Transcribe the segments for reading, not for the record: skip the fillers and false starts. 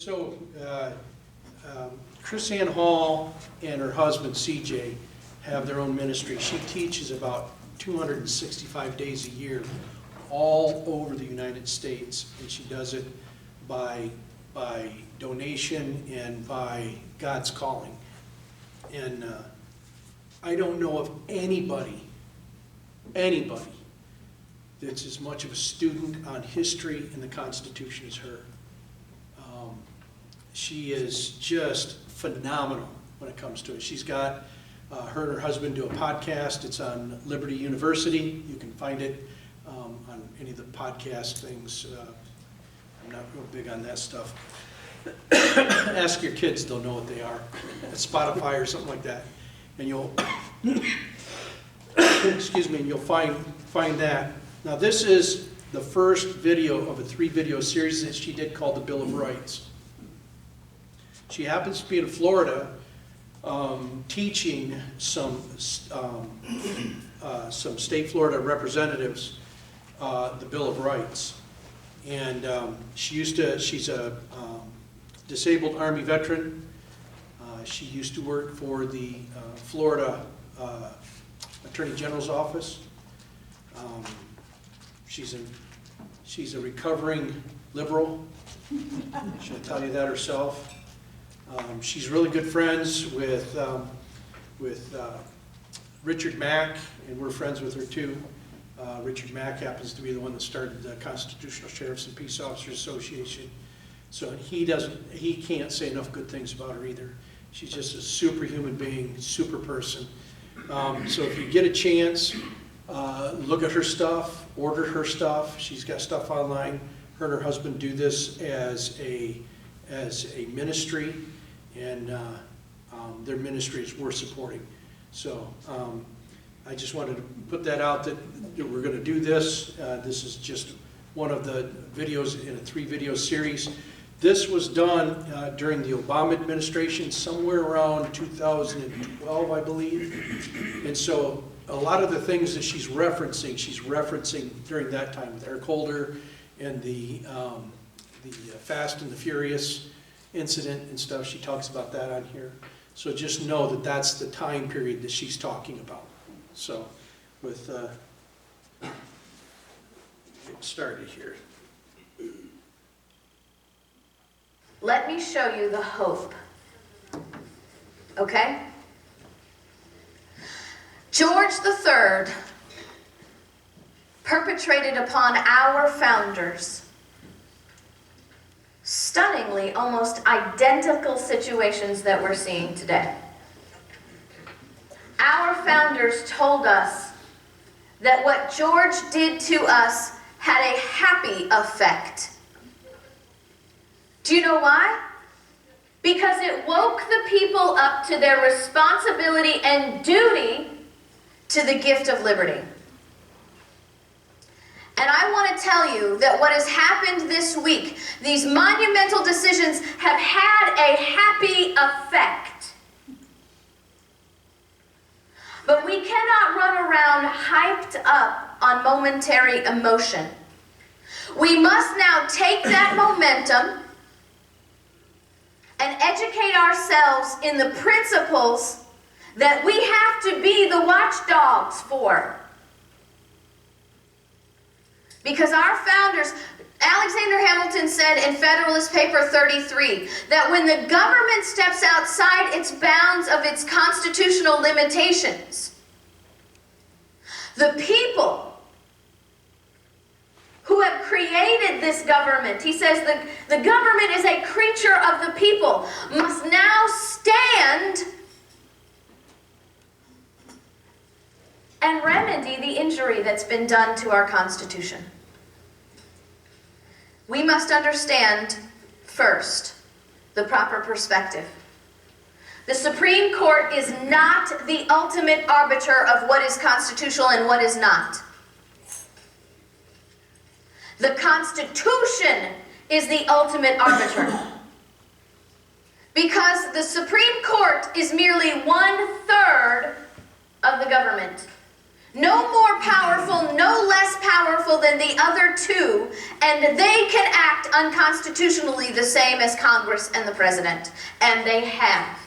So, Chris Ann Hall and her husband CJ have their own ministry. She teaches about 265 days a year all over the United States, and she does it by donation and by God's calling. And I don't know of anybody that's as much of a student on history and the Constitution as her. She is just phenomenal when it comes to it. She's got, her and her husband do a podcast. It's on Liberty University. You can find it on any of the podcast things. I'm not real big on that stuff. Ask your kids, they'll know what they are. Spotify or something like that. And you'll, excuse me, and you'll find that. Now this is the first video of a 3-video series that she did called The Bill of Rights. She happens to be in Florida teaching some state Florida representatives the Bill of Rights. And she's a disabled Army veteran. She used to work for the Florida Attorney General's office. She's a recovering liberal. She'll tell you that herself. She's really good friends with Richard Mack, and we're friends with her too. Richard Mack happens to be the one that started the Constitutional Sheriffs and Peace Officers Association. So he can't say enough good things about her either. She's just a superhuman being, super person. So if you get a chance, look at her stuff, order her stuff. She's got stuff online. Her and her husband do this as a ministry, and their ministry is worth supporting. So I just wanted to put that out that we're going to do this. This is just one of the videos in a 3-video series. This was done during the Obama administration, somewhere around 2012, I believe. And so a lot of the things that she's referencing during that time with Eric Holder and the Fast and the Furious incident and stuff. She talks about that on here. So just know that that's the time period that she's talking about. So with get started here. Let me show you the hope. Okay? George III perpetrated upon our founders stunningly almost identical situations that we're seeing today. Our founders told us that what George did to us had a happy effect. Do you know why? Because it woke the people up to their responsibility and duty to the gift of liberty. And I want to tell you that what has happened this week, these monumental decisions have had a happy effect. But we cannot run around hyped up on momentary emotion. We must now take that momentum and educate ourselves in the principles that we have to be the watchdogs for. Because our founders, Alexander Hamilton said in Federalist Paper 33, that when the government steps outside its bounds of its constitutional limitations, the people who have created this government, he says the government is a creature of the people, must now stand and remedy the injury that's been done to our Constitution. We must understand, first, the proper perspective. The Supreme Court is not the ultimate arbiter of what is constitutional and what is not. The Constitution is the ultimate arbiter. Because the Supreme Court is merely 1/3 of the government. No more powerful, no less powerful than the other two, and they can act unconstitutionally the same as Congress and the president. And they have.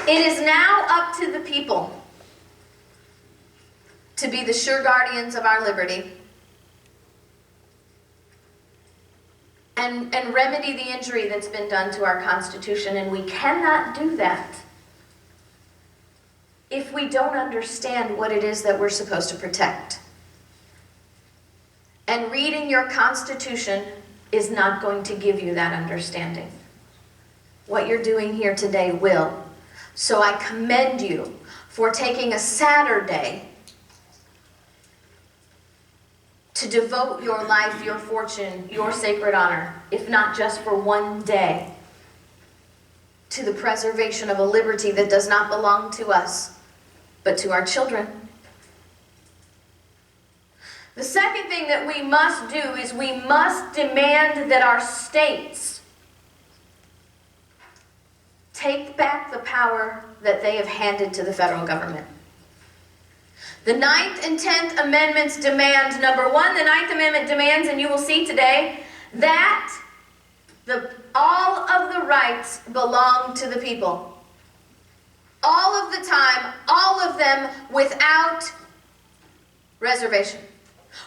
It is now up to the people to be the sure guardians of our liberty and remedy the injury that's been done to our Constitution, and we cannot do that if we don't understand what it is that we're supposed to protect. And reading your Constitution is not going to give you that understanding. What you're doing here today will. So I commend you for taking a Saturday to devote your life, your fortune, your sacred honor, if not just for one day, to the preservation of a liberty that does not belong to us, but to our children. The second thing that we must do is we must demand that our states take back the power that they have handed to the federal government. The 9th and 10th Amendments demand, number one, the 9th Amendment demands, and you will see today, that all of the rights belong to the people. All of the time, all of them without reservation.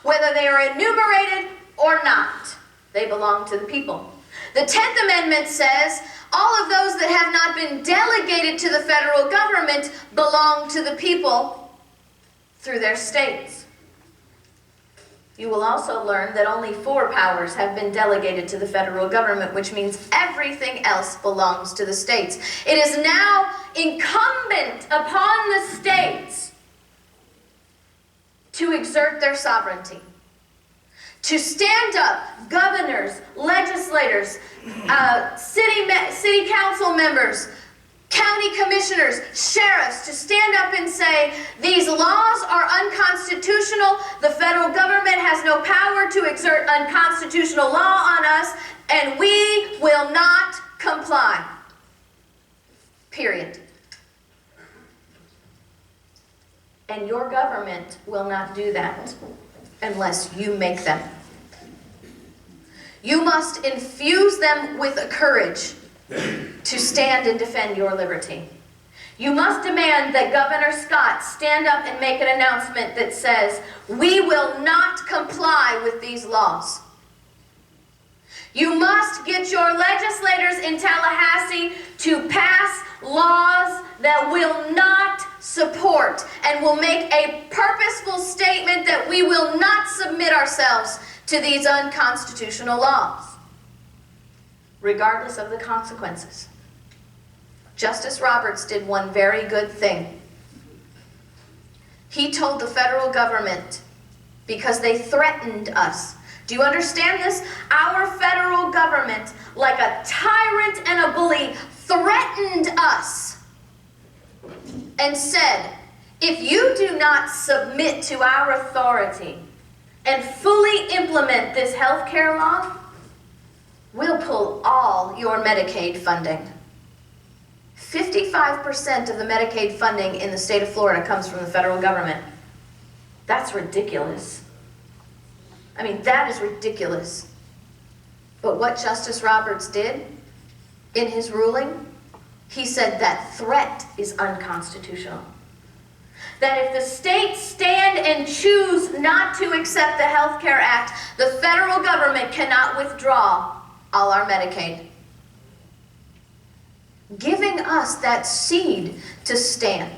Whether they are enumerated or not, they belong to the people. The 10th Amendment says all of those that have not been delegated to the federal government belong to the people through their states. You will also learn that only 4 powers have been delegated to the federal government, which means everything else belongs to the states. It is now incumbent upon the states to exert their sovereignty, to stand up, governors, legislators, city council members, county commissioners, sheriffs, to stand up and say, these laws are unconstitutional, the federal government has no power to exert unconstitutional law on us, and we will not comply. Period. And your government will not do that unless you make them. You must infuse them with a courage to stand and defend your liberty. You must demand that Governor Scott stand up and make an announcement that says, we will not comply with these laws. You must get your legislators in Tallahassee to pass laws that will not support and will make a purposeful statement that we will not submit ourselves to these unconstitutional laws, regardless of the consequences. Justice Roberts did one very good thing. He told the federal government, because they threatened us. Do you understand this? Our federal government, like a tyrant and a bully, threatened us and said, if you do not submit to our authority and fully implement this health care law, we'll pull all your Medicaid funding. 55% of the Medicaid funding in the state of Florida comes from the federal government. That's ridiculous. I mean, that is ridiculous. But what Justice Roberts did in his ruling, he said that threat is unconstitutional. That if the states stand and choose not to accept the Health Care Act, the federal government cannot withdraw all our Medicaid, giving us that seed to stand.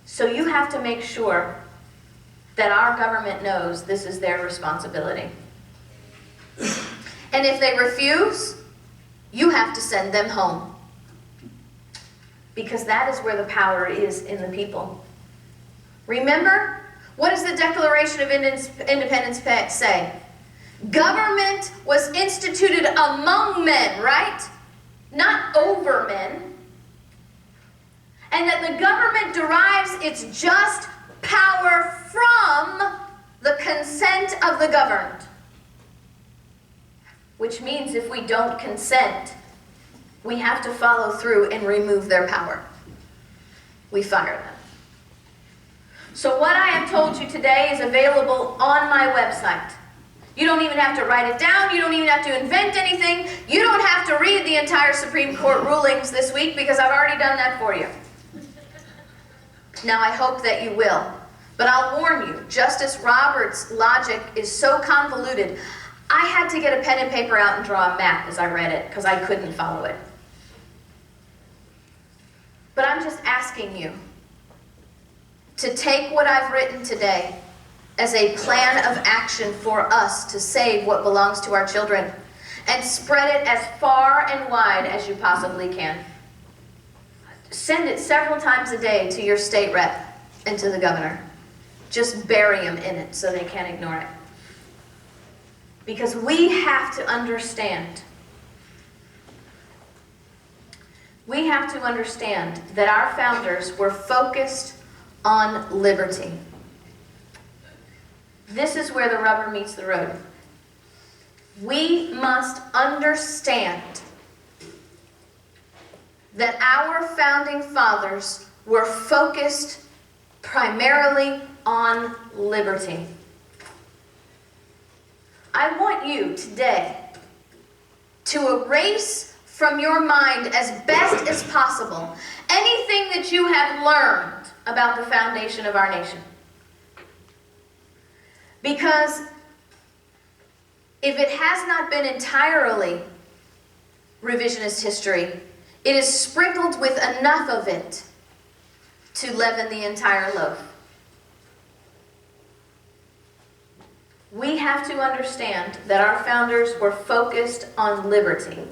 So you have to make sure that our government knows this is their responsibility. And if they refuse, you have to send them home. Because that is where the power is in the people. Remember, what does the Declaration of Independence say? Government was instituted among men, right? Not over men. And that the government derives its just power from the consent of the governed. Which means if we don't consent, we have to follow through and remove their power. We fire them. So what I have told you today is available on my website. You don't even have to write it down. You don't even have to invent anything. You don't have to read the entire Supreme Court rulings this week because I've already done that for you. Now I hope that you will. But I'll warn you, Justice Roberts' logic is so convoluted, I had to get a pen and paper out and draw a map as I read it because I couldn't follow it. But I'm just asking you to take what I've written today as a plan of action for us to save what belongs to our children and spread it as far and wide as you possibly can. Send it several times a day to your state rep and to the governor. Just bury them in it so they can't ignore it. Because we have to understand. We have to understand that our founders were focused on liberty. This is where the rubber meets the road. We must understand that our founding fathers were focused primarily on liberty. I want you today to erase from your mind as best as possible anything that you have learned about the foundation of our nation. Because if it has not been entirely revisionist history, it is sprinkled with enough of it to leaven the entire loaf. We have to understand that our founders were focused on liberty.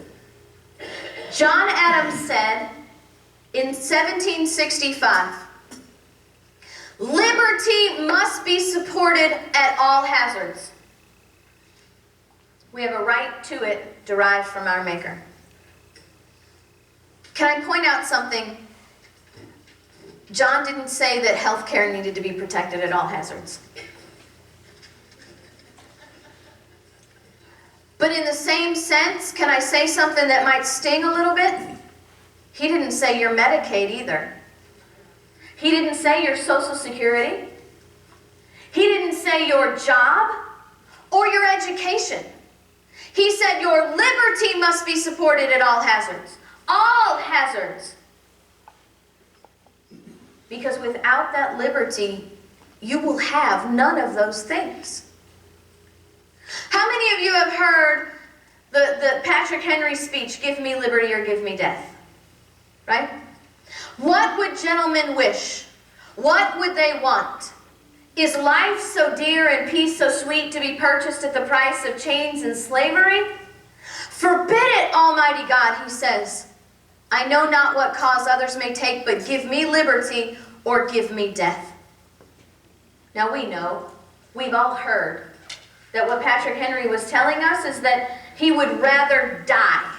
John Adams said in 1765, "Liberty must be supported at all hazards." We have a right to it derived from our Maker. Can I point out something? John didn't say that health care needed to be protected at all hazards. But in the same sense, can I say something that might sting a little bit? He didn't say your Medicaid either. He didn't say your Social Security. He didn't say your job or your education. He said your liberty must be supported at all hazards. All hazards. Because without that liberty, you will have none of those things. How many of you have heard the Patrick Henry speech, "Give me liberty or give me death"? Right? What would gentlemen wish? What would they want? Is life so dear and peace so sweet to be purchased at the price of chains and slavery? Forbid it, Almighty God, he says. I know not what cause others may take, but give me liberty or give me death. Now we know, we've all heard, that what Patrick Henry was telling us is that he would rather die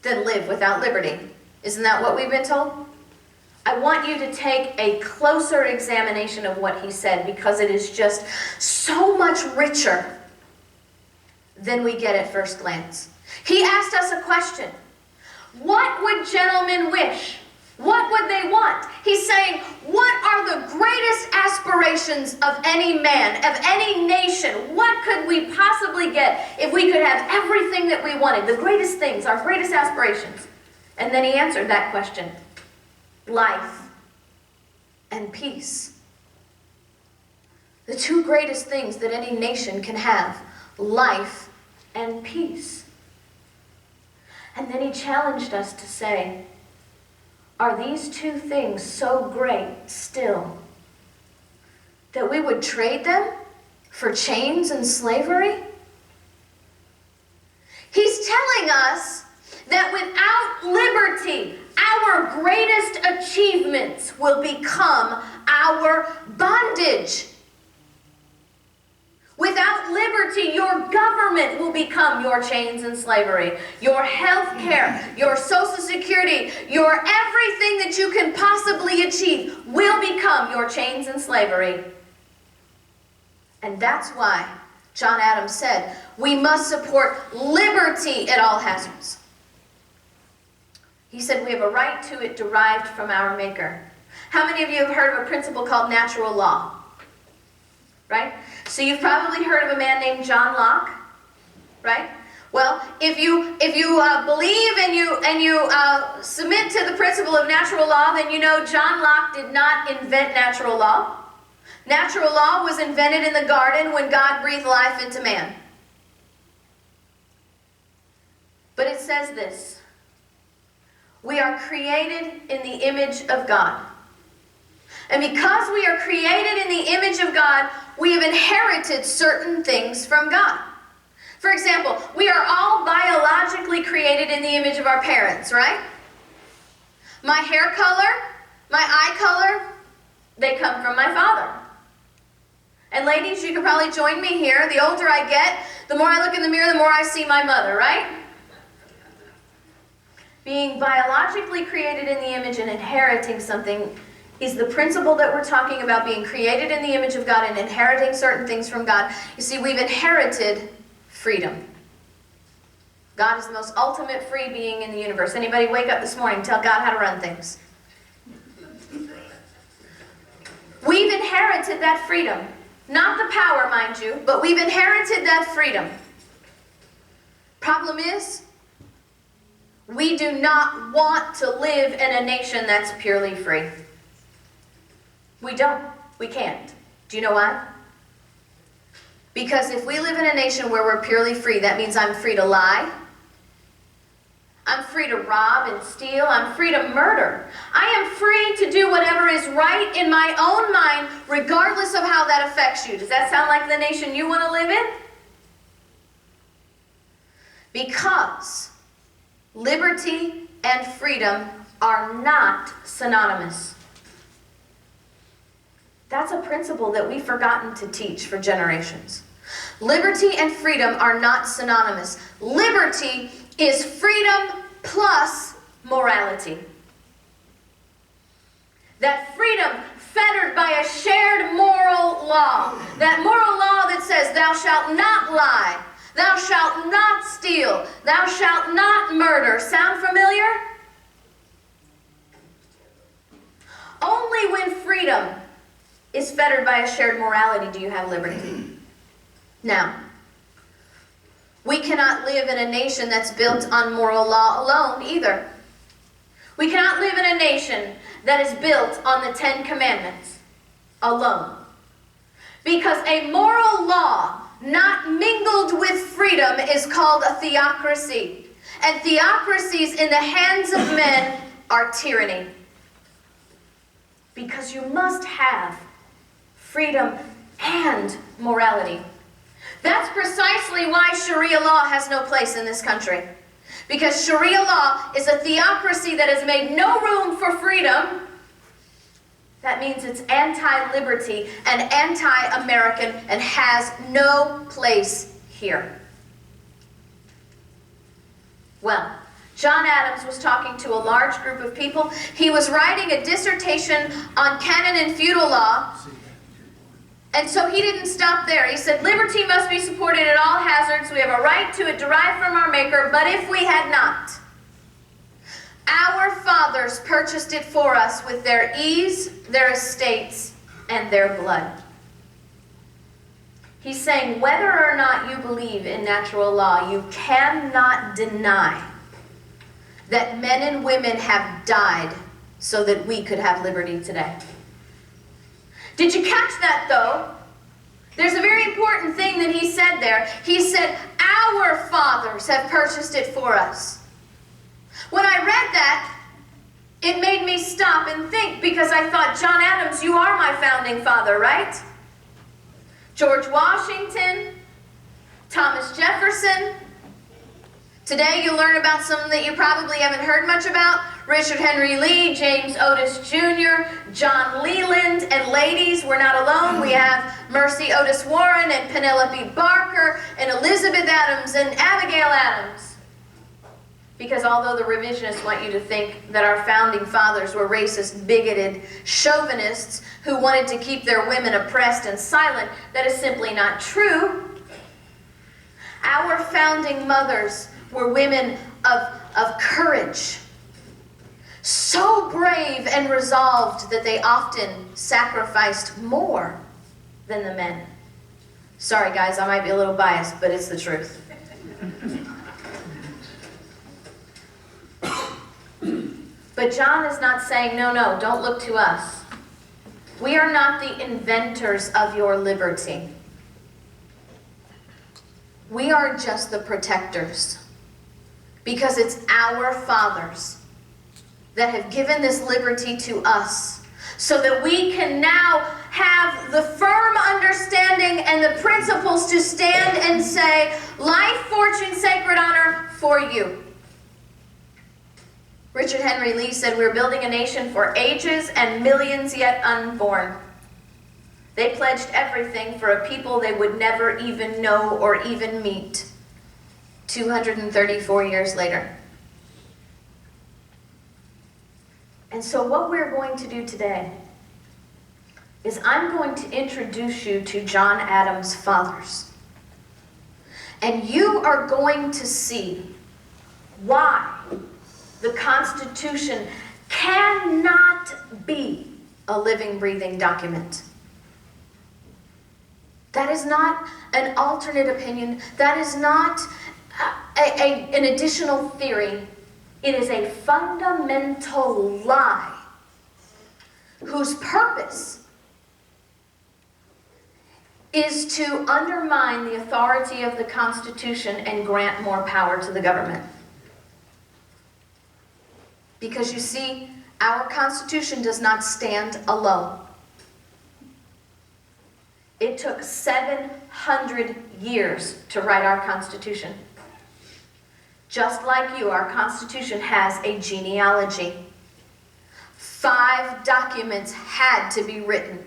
than live without liberty. Isn't that what we've been told? I want you to take a closer examination of what he said because it is just so much richer than we get at first glance. He asked us a question. What would gentlemen wish? What would they want? He's saying, what are the greatest aspirations of any man, of any nation? What could we possibly get if we could have everything that we wanted? The greatest things, our greatest aspirations. And then he answered that question. Life and peace. The two greatest things that any nation can have. Life and peace. And then he challenged us to say, are these two things so great still that we would trade them for chains and slavery? He's telling us that without liberty, our greatest achievements will become our bondage. Without liberty, your government will become your chains and slavery. Your health care, your Social Security, your everything that you can possibly achieve will become your chains and slavery. And that's why John Adams said, we must support liberty at all hazards. He said we have a right to it derived from our Maker. How many of you have heard of a principle called natural law? Right? So you've probably heard of a man named John Locke, right? Well, if you believe and you submit to the principle of natural law, then you know John Locke did not invent natural law. Natural law was invented in the garden when God breathed life into man. But it says this: we are created in the image of God. And because we are created in the image of God, we have inherited certain things from God. For example, we are all biologically created in the image of our parents, right? My hair color, my eye color, they come from my father. And ladies, you can probably join me here. The older I get, the more I look in the mirror, the more I see my mother, right? Being biologically created in the image and inheriting something is the principle that we're talking about, being created in the image of God and inheriting certain things from God. You see, we've inherited freedom. God is the most ultimate free being in the universe. Anybody wake up this morning and tell God how to run things? We've inherited that freedom. Not the power, mind you, but we've inherited that freedom. Problem is, we do not want to live in a nation that's purely free. We don't. We can't. Do you know why? Because if we live in a nation where we're purely free, that means I'm free to lie. I'm free to rob and steal. I'm free to murder. I am free to do whatever is right in my own mind, regardless of how that affects you. Does that sound like the nation you want to live in? Because liberty and freedom are not synonymous. That's a principle that we've forgotten to teach for generations. Liberty and freedom are not synonymous. Liberty is freedom plus morality. That freedom fettered by a shared moral law. That moral law that says, thou shalt not lie. Thou shalt not steal. Thou shalt not murder. Sound familiar? Only when freedom is fettered by a shared morality do you have liberty. Now, we cannot live in a nation that's built on moral law alone either. We cannot live in a nation that is built on the 10 Commandments alone. Because a moral law not mingled with freedom is called a theocracy. And theocracies in the hands of men are tyranny. Because you must have freedom and morality. That's precisely why Sharia law has no place in this country. Because Sharia law is a theocracy that has made no room for freedom. That means it's anti-liberty and anti-American and has no place here. Well, John Adams was talking to a large group of people. He was writing a dissertation on canon and feudal law. And so he didn't stop there. He said, liberty must be supported at all hazards. We have a right to it derived from our Maker. But if we had not, our fathers purchased it for us with their ease, their estates, and their blood. He's saying, whether or not you believe in natural law, you cannot deny that men and women have died so that we could have liberty today. Did you catch that, though? There's a very important thing that he said there. He said, our fathers have purchased it for us. When I read that, it made me stop and think, because I thought, John Adams, you are my founding father, right? George Washington, Thomas Jefferson. Today you'll learn about some that you probably haven't heard much about. Richard Henry Lee, James Otis Jr., John Leland, and ladies, we're not alone. We have Mercy Otis Warren and Penelope Barker and Elizabeth Adams and Abigail Adams. Because although the revisionists want you to think that our founding fathers were racist, bigoted, chauvinists who wanted to keep their women oppressed and silent, that is simply not true. Our founding mothers were women of courage, so brave and resolved that they often sacrificed more than the men. Sorry guys, I might be a little biased, but it's the truth. But John is not saying, no, don't look to us. We are not the inventors of your liberty. We are just the protectors. Because it's our fathers that have given this liberty to us, so that we can now have the firm understanding and the principles to stand and say, life, fortune, sacred honor for you. Richard Henry Lee said, we're building a nation for ages and millions yet unborn. They pledged everything for a people they would never even know or even meet. 234 years later. And so what we're going to do today is I'm going to introduce you to John Adams' fathers. And you are going to see why the Constitution cannot be a living, breathing document. That is not an alternate opinion. That is not an additional theory. It is a fundamental lie whose purpose is to undermine the authority of the Constitution and grant more power to the government. Because you see, our Constitution does not stand alone. It took 700 years to write our Constitution. Just like you, our Constitution has a genealogy. 5 documents had to be written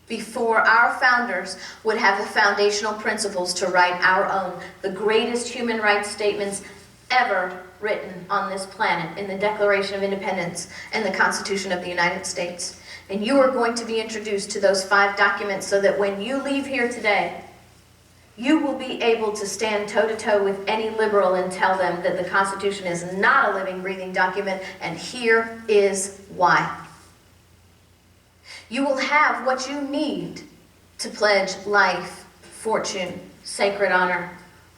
before our founders would have the foundational principles to write our own, the greatest human rights statements ever written on this planet, in the Declaration of Independence and the Constitution of the United States. And you are going to be introduced to those 5 documents so that when you leave here today, you will be able to stand toe-to-toe with any liberal and tell them that the Constitution is not a living, breathing document, and here is why. You will have what you need to pledge life, fortune, sacred honor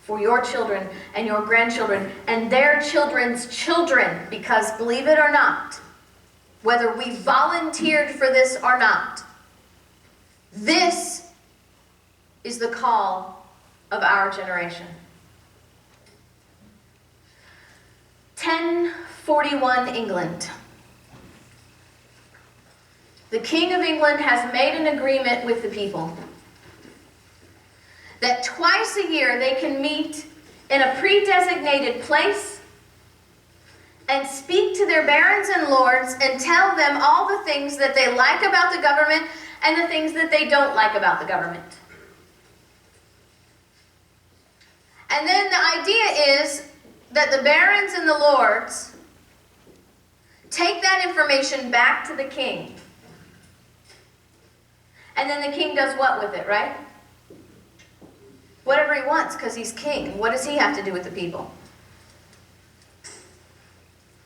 for your children and your grandchildren and their children's children, because believe it or not, whether we volunteered for this or not, this is the call of our generation. 1041 England. The King of England has made an agreement with the people that twice a year they can meet in a pre-designated place and speak to their barons and lords and tell them all the things that they like about the government and the things that they don't like about the government. And then the idea is that the barons and the lords take that information back to the king. And then the king does what with it, right? Whatever he wants, because he's king. What does he have to do with the people?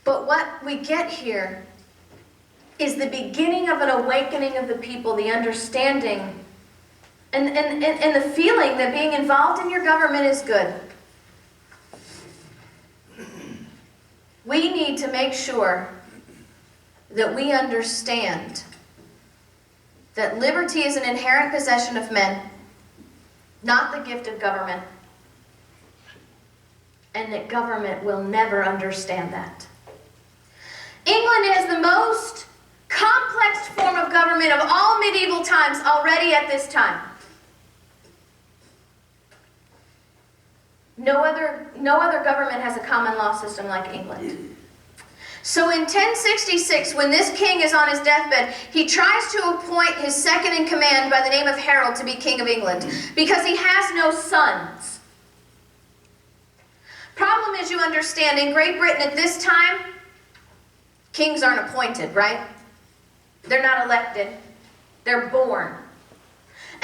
But what we get here is the beginning of an awakening of the people, the understanding and the feeling that being involved in your government is good. We need to make sure that we understand that liberty is an inherent possession of men, not the gift of government, and that government will never understand that. England is the most complex form of government of all medieval times already at this time. No other government has a common law system like England. So in 1066, when this king is on his deathbed, he tries to appoint his second in command by the name of Harold to be king of England because he has no sons. Problem is, you understand, in Great Britain at this time, kings aren't appointed, right? They're not elected. They're born.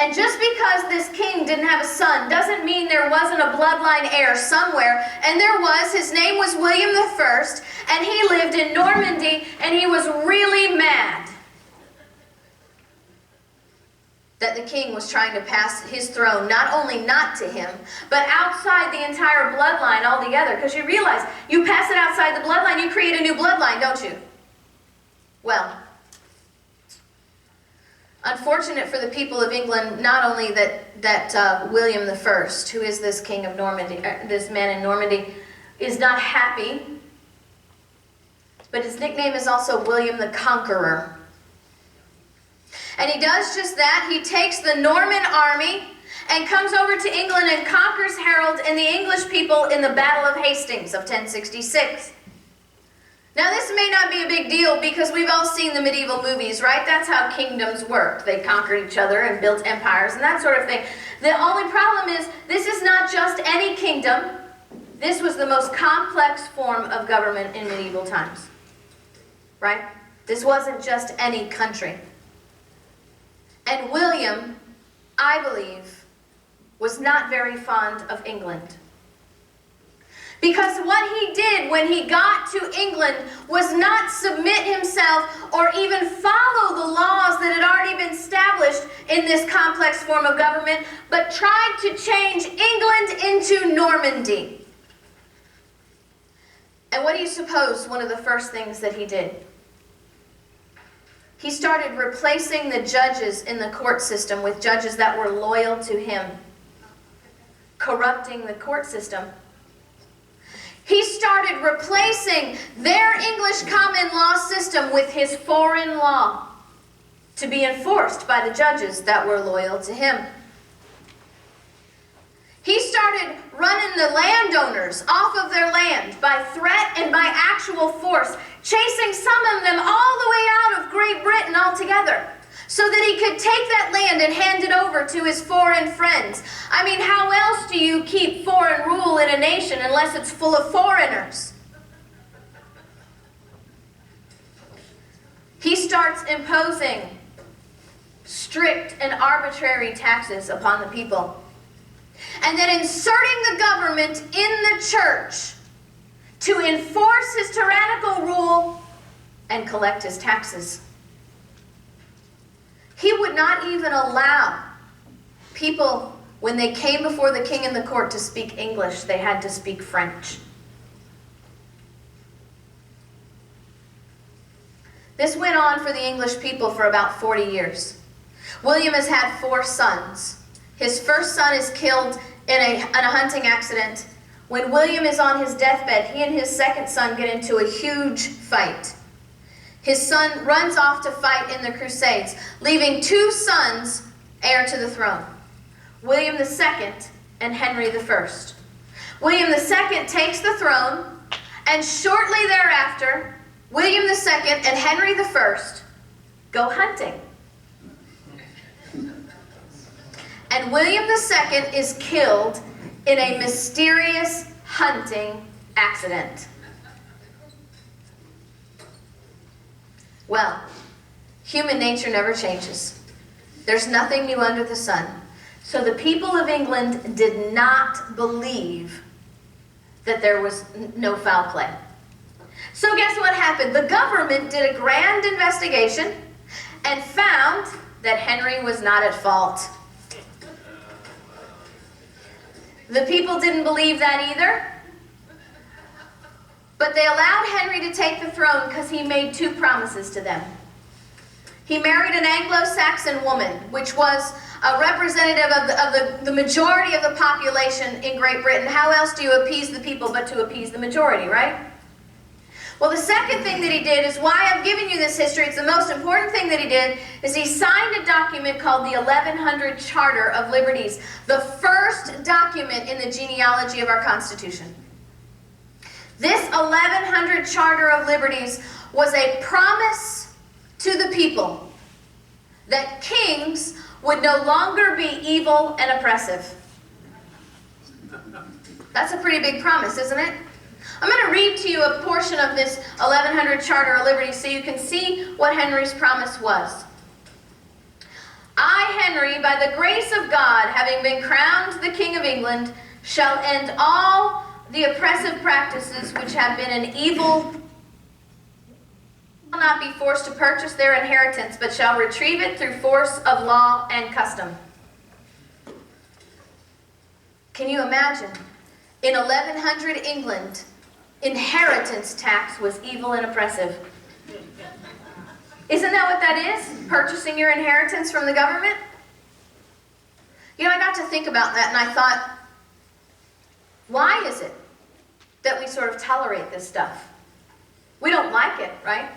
And just because this king didn't have a son doesn't mean there wasn't a bloodline heir somewhere. And there was. His name was William I, and he lived in Normandy, and he was really mad that the king was trying to pass his throne, not only not to him, but outside the entire bloodline altogether. Because you realize, you pass it outside the bloodline, you create a new bloodline, don't you? Well, unfortunate for the people of England, not only that William I, who is this king of Normandy, this man in Normandy, is not happy, but his nickname is also William the Conqueror. And he does just that. He takes the Norman army and comes over to England and conquers Harold and the English people in the Battle of Hastings of 1066. Now this may not be a big deal because we've all seen the medieval movies, right? That's how kingdoms worked. They conquered each other and built empires and that sort of thing. The only problem is this is not just any kingdom. This was the most complex form of government in medieval times, right? This wasn't just any country. And William, I believe, was not very fond of England. Because what he did when he got to England was not submit himself or even follow the laws that had already been established in this complex form of government, but tried to change England into Normandy. And what do you suppose one of the first things that he did? He started replacing the judges in the court system with judges that were loyal to him, corrupting the court system. He started replacing their English common law system with his foreign law to be enforced by the judges that were loyal to him. He started running the landowners off of their land by threat and by actual force, chasing some of them all the way out of Great Britain altogether, so that he could take that land and hand it over to his foreign friends. I mean, how else do you keep foreign rule in a nation unless it's full of foreigners? He starts imposing strict and arbitrary taxes upon the people, and then inserting the government in the church to enforce his tyrannical rule and collect his taxes. He would not even allow people, when they came before the king in the court, to speak English. They had to speak French. This went on for the English people for about 40 years. William has had 4 sons. His first son is killed in a hunting accident. When William is on his deathbed, he and his second son get into a huge fight. His son runs off to fight in the Crusades, leaving 2 sons heir to the throne, William II and Henry I. William II takes the throne, and shortly thereafter, William II and Henry I go hunting. And William II is killed in a mysterious hunting accident. Well, human nature never changes. There's nothing new under the sun. So the people of England did not believe that there was no foul play. So guess what happened? The government did a grand investigation and found that Henry was not at fault. The people didn't believe that either, but they allowed Henry to take the throne because he made 2 promises to them. He married an Anglo-Saxon woman, which was a representative of the majority of the population in Great Britain. How else do you appease the people but to appease the majority, right? Well, the second thing that he did is why I've given you this history. It's the most important thing that he did is he signed a document called the 1100 Charter of Liberties, the first document in the genealogy of our Constitution. This 1100 Charter of Liberties was a promise to the people that kings would no longer be evil and oppressive. That's a pretty big promise, isn't it? I'm going to read to you a portion of this 1100 Charter of Liberties so you can see what Henry's promise was. I, Henry, by the grace of God, having been crowned the King of England, shall end all the oppressive practices which have been an evil, shall not be forced to purchase their inheritance, but shall retrieve it through force of law and custom. Can you imagine? In 1100 England, inheritance tax was evil and oppressive. Isn't that what that is? Purchasing your inheritance from the government? You know, I got to think about that and I thought, why is it that we sort of tolerate this stuff? We don't like it, right?